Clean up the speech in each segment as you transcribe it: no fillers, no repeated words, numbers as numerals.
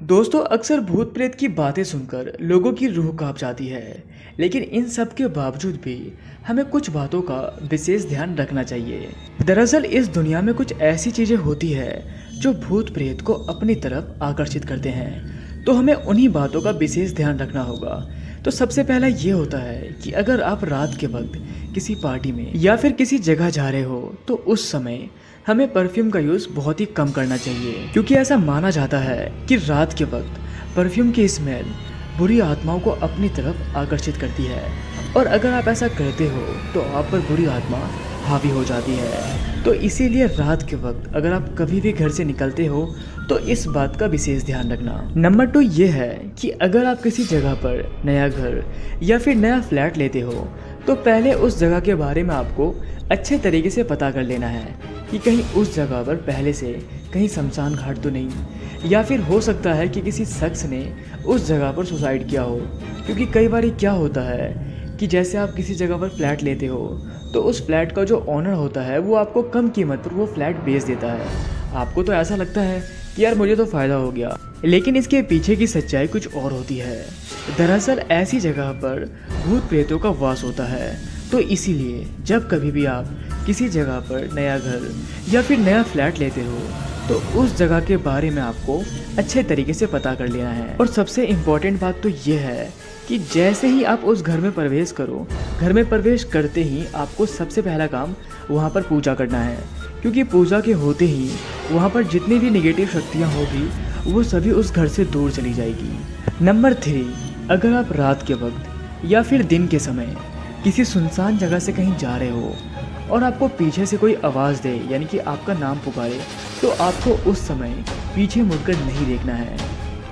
दोस्तों अक्सर भूत प्रेत की बातें सुनकर लोगों की रूह कांप जाती है। लेकिन इन सब के बावजूद भी हमें कुछ बातों का विशेष ध्यान रखना चाहिए। दरअसल इस दुनिया में कुछ ऐसी चीज़ें होती है जो भूत प्रेत को अपनी तरफ आकर्षित करते हैं, तो हमें उन्हीं बातों का विशेष ध्यान रखना होगा। तो सबसे पहला ये होता है कि अगर आप रात के वक्त किसी पार्टी में या फिर किसी जगह जा रहे हो तो उस समय हमें परफ्यूम का यूज़ बहुत ही कम करना चाहिए, क्योंकि ऐसा माना जाता है कि रात के वक्त परफ्यूम की स्मेल बुरी आत्माओं को अपनी तरफ आकर्षित करती है और अगर आप ऐसा करते हो तो आप पर बुरी आत्मा हावी हो जाती है। तो इसीलिए रात के वक्त अगर आप कभी भी घर से निकलते हो तो इस बात का विशेष ध्यान रखना। नंबर 2 ये है कि अगर आप किसी जगह पर नया घर या फिर नया फ्लैट लेते हो तो पहले उस जगह के बारे में आपको अच्छे तरीके से पता कर लेना है कि कहीं उस जगह पर पहले से कहीं शमशान घाट तो नहीं, या फिर हो सकता है कि किसी शख्स ने उस जगह पर सुसाइड किया हो। क्योंकि कई बार क्या होता है कि जैसे आप किसी जगह पर फ्लैट लेते हो तो उस फ्लैट का जो ओनर होता है वो आपको कम कीमत पर वो फ्लैट बेच देता है। आपको तो ऐसा लगता है कि यार मुझे तो फ़ायदा हो गया, लेकिन इसके पीछे की सच्चाई कुछ और होती है। दरअसल ऐसी जगह पर भूत प्रेतों का वास होता है। तो इसीलिए जब कभी भी आप किसी जगह पर नया घर या फिर नया फ्लैट लेते हो तो उस जगह के बारे में आपको अच्छे तरीके से पता कर लेना है। और सबसे इम्पोर्टेंट बात तो ये है कि जैसे ही आप उस घर में प्रवेश करो, घर में प्रवेश करते ही आपको सबसे पहला काम वहाँ पर पूजा करना है, क्योंकि पूजा के होते ही वहाँ पर जितनी भी नेगेटिव शक्तियाँ होगी वो सभी उस घर से दूर चली जाएगी। नंबर 3, अगर आप रात के वक्त या फिर दिन के समय किसी सुनसान जगह से कहीं जा रहे हो और आपको पीछे से कोई आवाज़ दे, यानी कि आपका नाम पुकारे, तो आपको उस समय पीछे मुड़कर नहीं देखना है।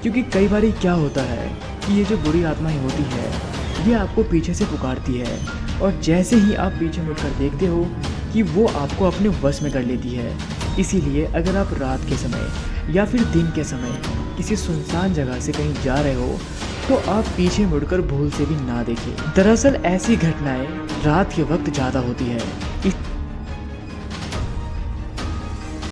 क्योंकि कई बार क्या होता है कि ये जो बुरी आत्माएं होती है ये आपको पीछे से पुकारती है और जैसे ही आप पीछे मुड़कर देखते हो कि वो आपको अपने वश में कर लेती है। इसीलिए अगर आप रात के समय या फिर दिन के समय किसी सुनसान जगह से कहीं जा रहे हो तो आप पीछे मुड़कर भूल से भी ना देखें। दरअसल ऐसी घटनाएं रात के वक्त ज़्यादा होती है।